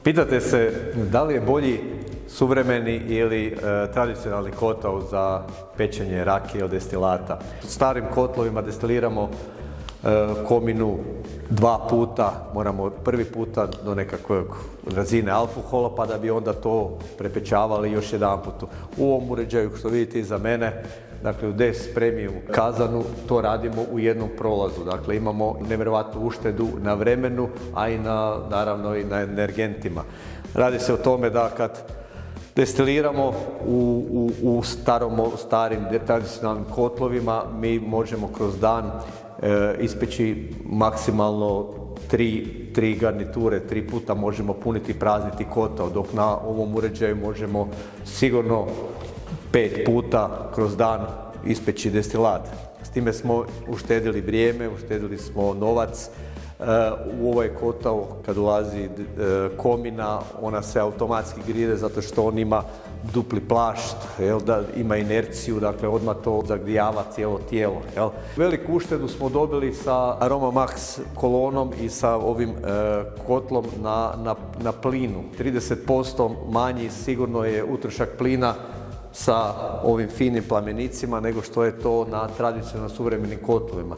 Pitate se da li je bolji suvremeni ili tradicionalni kotao za pečenje rakije od destilata. U starim kotlovima destiliramo kominu 2 puta, moramo prvi puta do nekakve razine alkohola pa da bi onda to prepečavali još jedan put. U ovom uređaju što vidite iza mene, dakle u DS Premium kazanu, to radimo u jednom prolazu. Dakle imamo nevjerojatnu uštedu na vremenu, a i naravno i na energentima. Radi se o tome da kad destiliramo u starim tradicionalnim kotlovima, mi možemo kroz dan ispeći maksimalno 3 garniture, 3 puta možemo puniti i prazniti kotao, dok na ovom uređaju možemo sigurno 5 puta kroz dan ispeći destilat. S time smo uštedili vrijeme, uštedili smo novac. U ovaj kotao kad ulazi komina, ona se automatski grije zato što on ima dupli plašt, da ima inerciju, dakle odmah to zagrijava cijelo tijelo. Veliku uštedu smo dobili sa Aroma Max kolonom i sa ovim kotlom na plinu. 30% manji sigurno je utrošak plina sa ovim finim plamenicima nego što je to na tradicionalno suvremenim kotlovima.